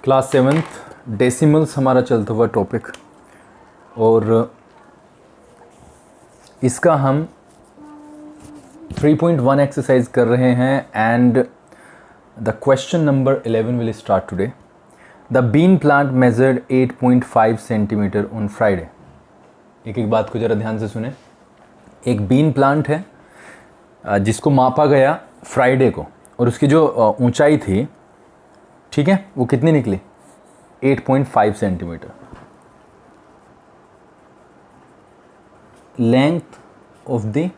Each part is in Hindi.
क्लास 7th डेसिमल्स हमारा चलता हुआ टॉपिक, और इसका हम 3.1 एक्सरसाइज कर रहे हैं and the question number 11 will start today. The bean plant measured 8.5 centimetre on Friday. एक एक बात को ज़रा ध्यान से सुने. एक बीन प्लांट है जिसको मापा गया फ्राइडे को, और उसकी जो ऊंचाई थी, ठीक है, वो कितनी निकली? 8.5 centimetre. Length of the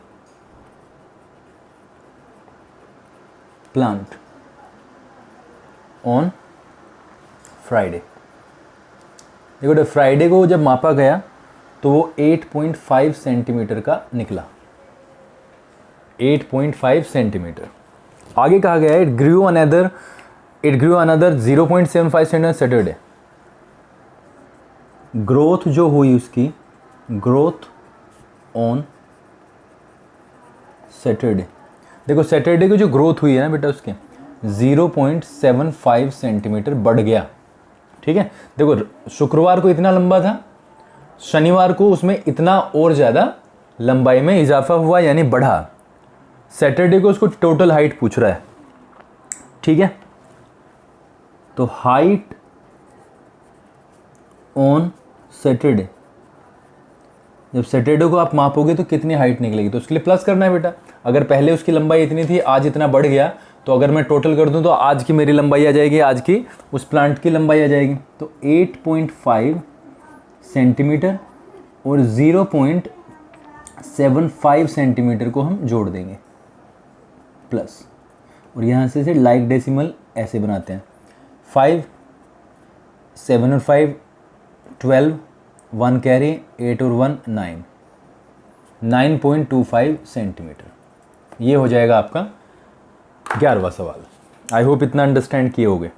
plant on Friday. देखो, फ्राइडे को जब मापा गया तो वो 8.5 सेंटीमीटर का निकला. 8.5 सेंटीमीटर. आगे कहा गया है it grew another 0.75 centimetre Saturday. Growth जो हुई उसकी, ग्रोथ ऑन सैटरडे. देखो, सैटरडे की जो ग्रोथ हुई है ना बेटा, उसके 0.75 सेंटीमीटर बढ़ गया. ठीक है. देखो, शुक्रवार को इतना लंबा था, शनिवार को उसमें इतना और ज़्यादा लंबाई में इजाफा हुआ, यानी बढ़ा. सैटरडे को उसको टोटल हाइट पूछ रहा है. ठीक है. तो हाइट ऑन सैटरडे, जब सैटरडे को आप मापोगे तो कितनी हाइट निकलेगी, तो उसके लिए प्लस करना है बेटा. अगर पहले उसकी लंबाई इतनी थी, आज इतना बढ़ गया, तो अगर मैं टोटल कर दूं तो आज की मेरी लंबाई आ जाएगी, आज की उस प्लांट की लंबाई आ जाएगी. तो 8.5 सेंटीमीटर और 0.75 सेंटीमीटर को हम जोड़ देंगे प्लस, और यहाँ से लाइक डेसिमल ऐसे बनाते हैं. 5, 7 और 5 12, 1 कैरी, 8 और 1 9, 9.25 सेंटीमीटर. ये हो जाएगा आपका 11वां सवाल. आई होप इतना अंडरस्टैंड किए होगे.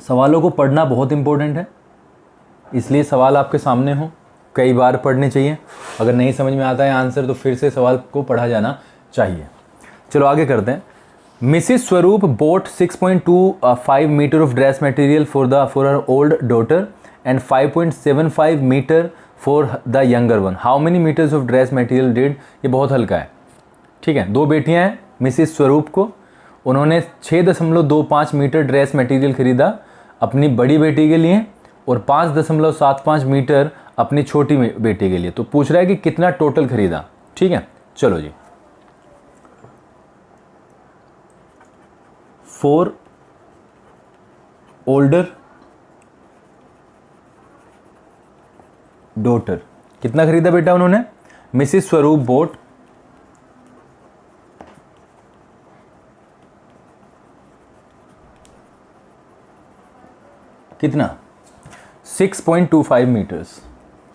सवालों को पढ़ना बहुत इंपॉर्टेंट है, इसलिए सवाल आपके सामने हो, कई बार पढ़ने चाहिए. अगर नहीं समझ में आता है आंसर तो फिर से सवाल को पढ़ा जाना चाहिए. चलो आगे करते हैं. Mrs Swarup bought 6.25 metre of dress material for her old daughter and 5.75 metre for the younger one. How many metres of dress material did. ये बहुत हल्का है. ठीक है. 2 बेटियां हैं मिसिस स्वरूप को, उन्होंने 6.25 मीटर ड्रेस मटेरियल खरीदा अपनी बड़ी बेटी के लिए और 5.75 मीटर अपनी छोटी बेटी के लिए. तो पूछ रहा है कि कितना टोटल खरीदा. ठीक है. चलो जी. फॉर ओल्डर डॉटर कितना खरीदा बेटा उन्होंने? मिसिस स्वरूप बोट कितना? 6.25 मीटर्स.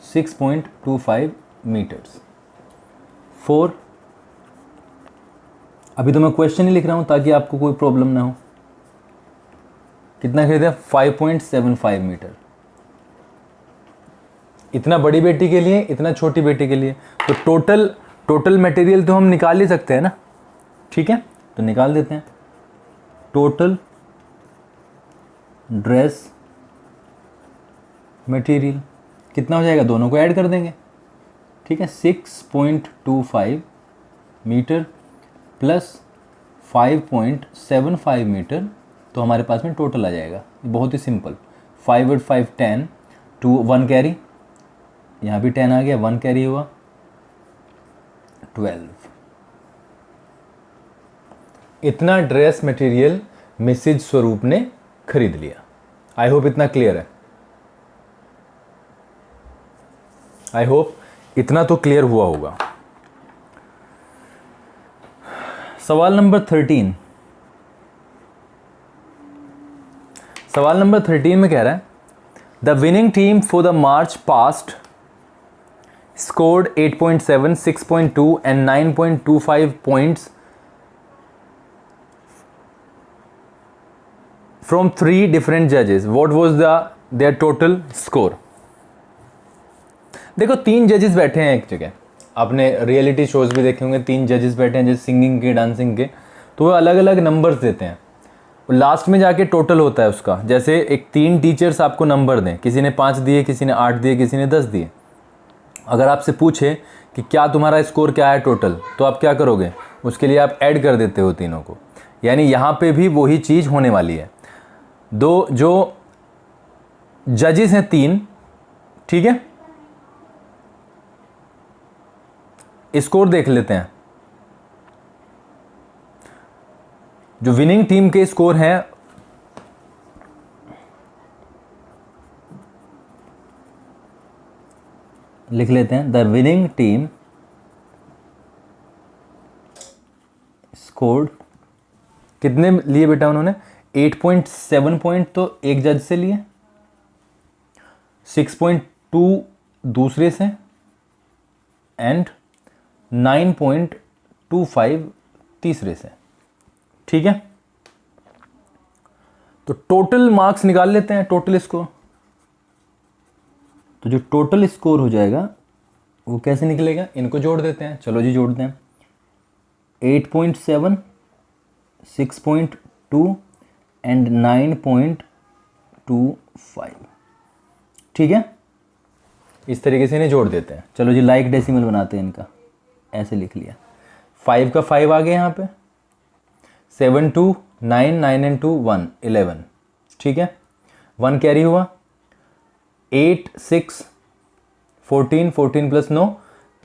6.25 मीटर्स फॉर, अभी तो मैं क्वेश्चन ही लिख रहा हूं ताकि आपको कोई प्रॉब्लम ना हो. कितना खरीदा? 5.75 मीटर. इतना बड़ी बेटी के लिए, इतना छोटी बेटी के लिए. तो टोटल मटेरियल तो हम निकाल ही सकते हैं ना. ठीक है. तो निकाल देते हैं. टोटल ड्रेस मटेरियल कितना हो जाएगा? दोनों को ऐड कर देंगे. ठीक है. 6.25 मीटर प्लस 5.75 मीटर, तो हमारे पास में टोटल आ जाएगा. बहुत ही सिंपल. 5 और 5 10, 2 1 कैरी, यहाँ भी 10 आ गया, 1 कैरी हुआ, 12. इतना ड्रेस मटेरियल मिसिज स्वरूप ने खरीद लिया. आई होप इतना क्लियर है. आई होप इतना तो क्लियर हुआ होगा. सवाल नंबर 13. सवाल नंबर 13 में कह रहा है the winning team for the march past scored 8.7, 6.2 and 9.25 points from 3 different जजेस. What was their total score. देखो, 3 जजेस बैठे हैं एक जगह. आपने रियलिटी शोज भी देखे होंगे, 3 जजेस बैठे हैं जैसे सिंगिंग के, डांसिंग के, तो वो अलग अलग नंबर्स देते हैं. लास्ट में जाके टोटल होता है उसका। जैसे एक 3 टीचर्स आपको नंबर दें, किसी ने 5 दिए, किसी ने 8 दिए, किसी ने 10 दिए। अगर आपसे पूछे कि क्या तुम्हारा स्कोर क्या है टोटल, तो आप क्या करोगे, उसके लिए आप ऐड कर देते हो तीनों को। यानी यहाँ पे भी वही चीज़ होने वाली है। दो जो जजेस हैं 3, ठीक है, स्कोर देख लेते हैं। जो विनिंग टीम के स्कोर हैं, लिख लेते हैं, द विनिंग टीम स्कोर्ड, कितने लिए बेटा उन्होंने, 8.7 पॉइंट तो एक जज से लिए, 6.2 दूसरे से, एंड 9.25 तीसरे से। ठीक है, तो टोटल मार्क्स निकाल लेते हैं, टोटल स्कोर। तो जो टोटल स्कोर हो जाएगा वो कैसे निकलेगा, इनको जोड़ देते हैं। चलो जी जोड़ते हैं, 8.7, 6.2 एंड 9.25। ठीक है, इस तरीके से इन्हें जोड़ देते हैं। चलो जी लाइक डेसिमल बनाते हैं इनका, ऐसे लिख लिया। 5 का 5 आ गया यहाँ पे, 7 2 9 9 एंड 2 1 11। ठीक है, 1 कैरी हुआ, 8 6 14 14 प्लस 9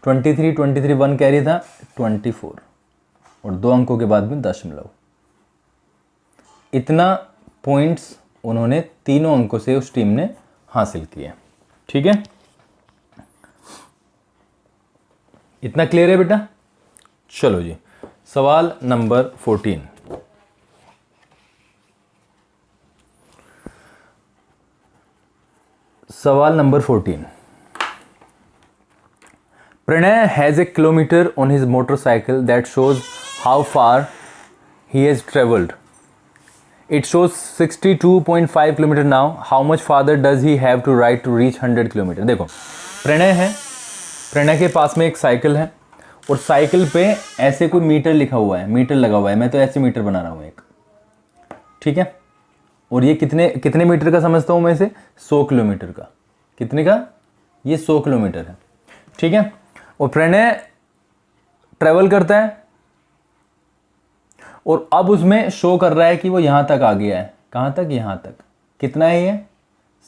23 23 1 कैरी था 24, और 2 अंकों के बाद में दशमलव। इतना पॉइंट्स उन्होंने तीनों अंकों से उस टीम ने हासिल किए। ठीक है, इतना क्लियर है बेटा। चलो जी सवाल नंबर 14। सवाल number 14। Pranay has a kilometre on his motorcycle that shows how far he has travelled. It shows 62.5 kilometre now. How much farther does he have to ride to reach 100 kilometre. देखो प्रणय है, प्रणय के पास में एक साइकिल है, और साइकिल पे ऐसे कोई मीटर लिखा हुआ है, मीटर लगा हुआ है। मैं तो ऐसे मीटर बना रहा हूँ एक, ठीक है, और ये कितने मीटर का समझता हूँ मैं इसे, 100 किलोमीटर का। कितने का, ये 100 किलोमीटर है। ठीक है, और प्रणय ट्रेवल करता है, और अब उसमें शो कर रहा है कि वो यहाँ तक आ गया है। कहाँ तक, यहाँ तक। कितना है ये,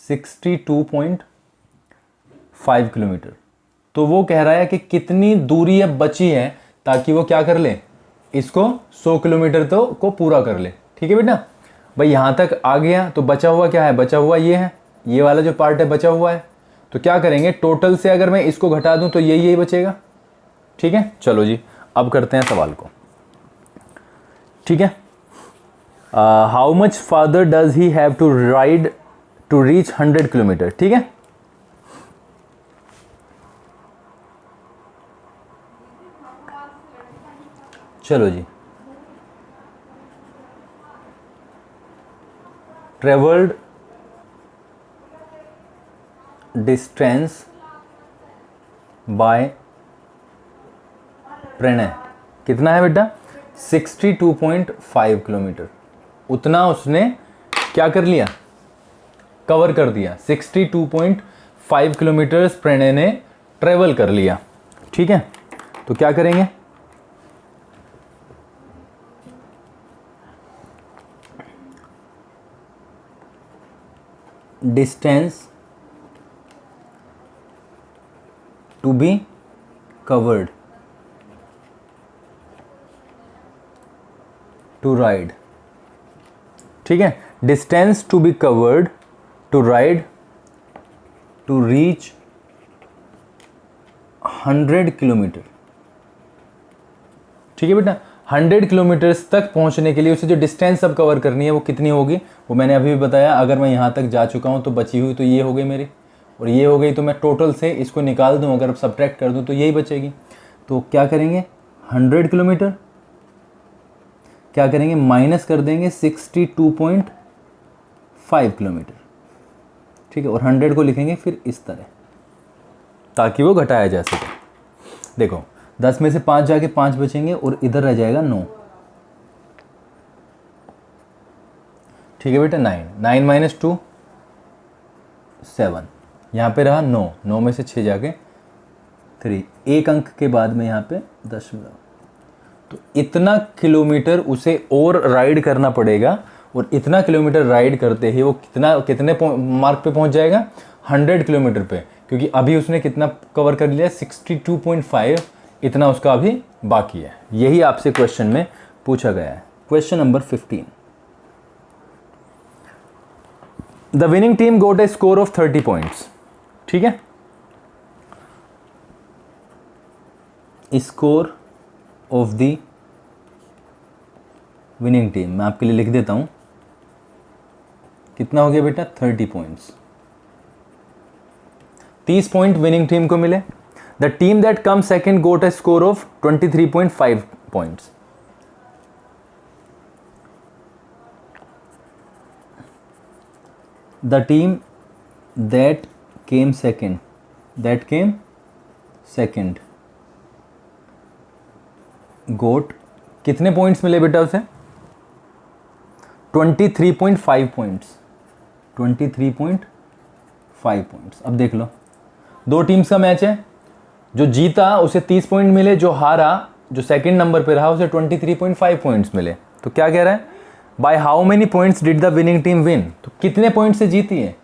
62.5 किलोमीटर। तो वो कह रहा है कि कितनी दूरी अब बची है ताकि वो क्या कर ले, इसको 100 किलोमीटर तो को पूरा कर ले। ठीक है बेटा, भाई यहाँ तक आ गया, तो बचा हुआ क्या है, बचा हुआ ये है, ये वाला जो पार्ट है बचा हुआ है। तो क्या करेंगे, टोटल से अगर मैं इसको घटा दूं तो यही बचेगा। ठीक है, चलो जी अब करते हैं सवाल को। ठीक है, how much farther does he have to ride to reach 100 kilometre. ठीक है, चलो जी, ट्रेवल्ड डिस्टेंस बाय प्रणय कितना है बेटा, 62.5 किलोमीटर। उतना उसने क्या कर लिया, कवर कर दिया। 62.5 किलोमीटर प्रणय ने ट्रेवल कर लिया। ठीक है, तो क्या करेंगे, distance to be covered to ride. ठीक है, distance to be covered to ride to reach 100 kilometre. ठीक है बेटा, 100 किलोमीटर्स तक पहुंचने के लिए उसे जो डिस्टेंस अब कवर करनी है वो कितनी होगी, वो मैंने अभी भी बताया। अगर मैं यहाँ तक जा चुका हूँ तो बची हुई तो ये हो गई मेरी, और ये हो गई, तो मैं टोटल से इसको निकाल दूँ, अगर सब्ट्रैक्ट कर दूँ तो यही बचेगी। तो क्या करेंगे, 100 किलोमीटर क्या करेंगे, माइनस कर देंगे 62.5 किलोमीटर। ठीक है, और 100 को लिखेंगे फिर इस तरह ताकि वो घटाया जा सके। देखो 10 में से 5 जाके 5 बचेंगे, और इधर रह जाएगा 9। ठीक है बेटा, 9, 9 माइनस 2 7, यहाँ पे रहा 9, 9 में से 6 जाके 3, एक अंक के बाद में यहाँ पे दशमलव। तो इतना किलोमीटर उसे और राइड करना पड़ेगा, और इतना किलोमीटर राइड करते ही वो कितने मार्क पे पहुंच जाएगा, 100 किलोमीटर पे, क्योंकि अभी उसने कितना कवर कर लिया, 62.5, इतना उसका अभी बाकी है। यही आपसे क्वेश्चन में पूछा गया है। Question number 15, the winning team got a score of 30 points. ठीक है, score of the winning team मैं आपके लिए लिख देता हूं, कितना हो गया बेटा, 30 पॉइंट्स। 30 पॉइंट विनिंग टीम को मिले। The team that come second got a score of 23.5 points. The team that came second got, कितने पॉइंट्स मिले बेटा उसे, 23.5 पॉइंट्स, 23.5 पॉइंट्स। अब देख लो, दो टीम्स का मैच है, जो जीता उसे 30 पॉइंट मिले, जो हारा, जो सेकंड नंबर पे रहा, उसे 23.5 पॉइंट्स मिले। तो क्या कह रहा है, by how many points did the winning team win, तो कितने पॉइंट से जीती है।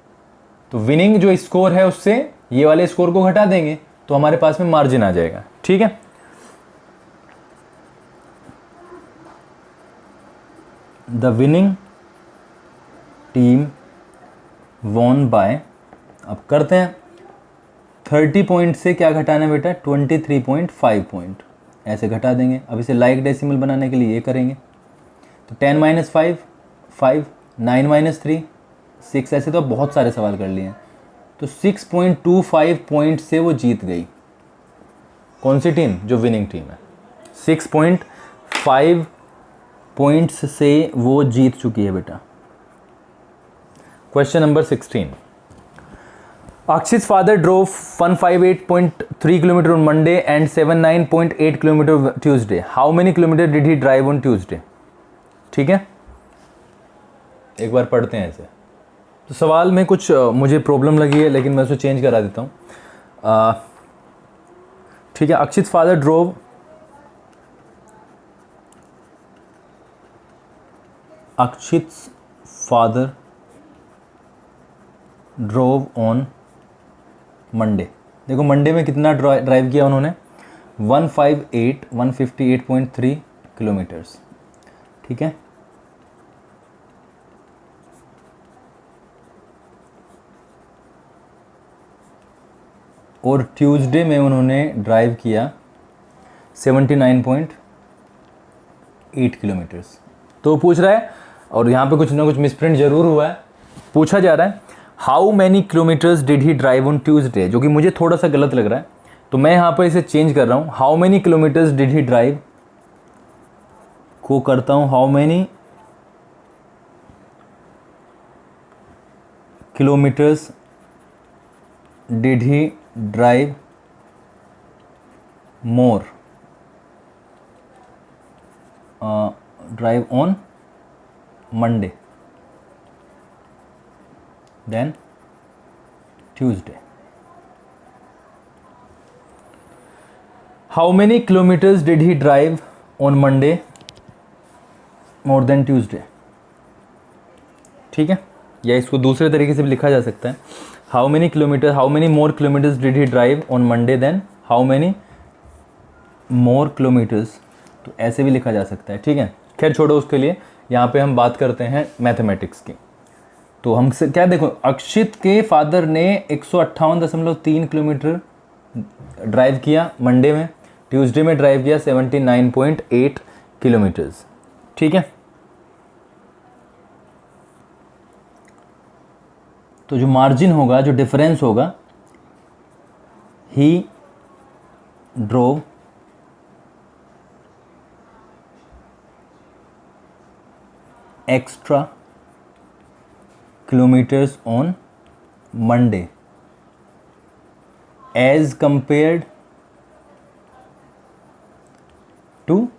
तो विनिंग जो स्कोर है उससे ये वाले स्कोर को घटा देंगे, तो हमारे पास में मार्जिन आ जाएगा। ठीक है, the winning team won by, अब करते हैं 30 पॉइंट से क्या घटाना है बेटा, 23.5 पॉइंट, ऐसे घटा देंगे। अब इसे लाइक डेसिमल बनाने के लिए ये करेंगे, तो 10 माइनस 5 5, 9 माइनस 3 6, ऐसे तो अब बहुत सारे सवाल कर लिए हैं। तो 6.25 पॉइंट से वो जीत गई। कौन सी टीम, जो विनिंग टीम है, 6.5 पॉइंट्स से वो जीत चुकी है बेटा। Question number 16, Akshit's father drove 158.3 km on Monday and 79.8 km Tuesday. How many kilometer did he drive on Tuesday? ठीक है, एक बार पढ़ते हैं ऐसे। तो सवाल में कुछ मुझे प्रॉब्लम लगी है, लेकिन मैं उसे चेंज करा देता हूँ। ठीक है, Akshit's father drove on Monday. देखो मंडे में कितना ड्राइव किया उन्होंने, 158.3 किलोमीटर्स। ठीक है, और ट्यूसडे में उन्होंने ड्राइव किया 79.8 किलोमीटर्स। तो पूछ रहा है, और यहाँ पे कुछ ना कुछ मिसप्रिंट जरूर हुआ है, पूछा जा रहा है how many kilometres did he drive on Tuesday, जो कि मुझे थोड़ा सा गलत लग रहा है, तो मैं यहाँ पर इसे चेंज कर रहा हूँ। How many kilometres did he drive को करता हूँ how many kilometres did he drive more drive on Monday than Tuesday. How many kilometres did he drive on Monday more than Tuesday. ठीक है, या इसको दूसरे तरीके से भी लिखा जा सकता है, how many more kilometres did he drive on Monday than how many more kilometres, तो ऐसे भी लिखा जा सकता है। ठीक है, खैर छोड़ो उसके लिए, यहाँ पे हम बात करते हैं मैथमेटिक्स की। तो हम क्या देखो, अक्षित के फादर ने 158.3 किलोमीटर ड्राइव किया मंडे में, ट्यूसडे में ड्राइव किया 79.8 किलोमीटर्स। ठीक है, तो जो मार्जिन होगा, जो डिफरेंस होगा, he drove extra kilometers on Monday as compared to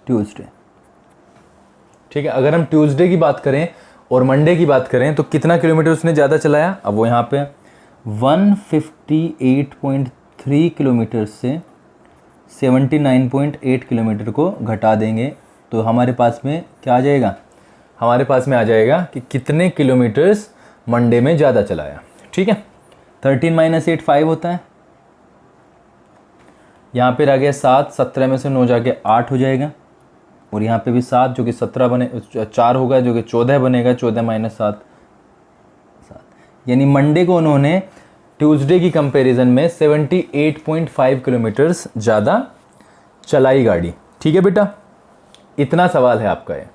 Tuesday। ठीक है। अगर हम ट्यूसडे की बात करें और मंडे की बात करें तो कितना किलोमीटर उसने ज़्यादा चलाया, अब वो यहाँ पे 158.3 किलोमीटर से 79.8 किलोमीटर को घटा देंगे तो हमारे पास में क्या आ जाएगा, हमारे पास में आ जाएगा कि कितने किलोमीटर्स मंडे में ज़्यादा चलाया। ठीक है, 13 - 8 5 होता है, यहाँ पर आ गया 7, 17 में से 9 जाके 8 हो जाएगा, और यहाँ पे भी 7 जो कि 17 बने 4 होगा जो कि 14 बनेगा, 14 - 7 7, यानी मंडे को उन्होंने ट्यूसडे की कंपैरिजन में 78.5 किलोमीटर्स ज़्यादा चलाई गाड़ी। ठीक है बेटा, इतना सवाल है आपका ये।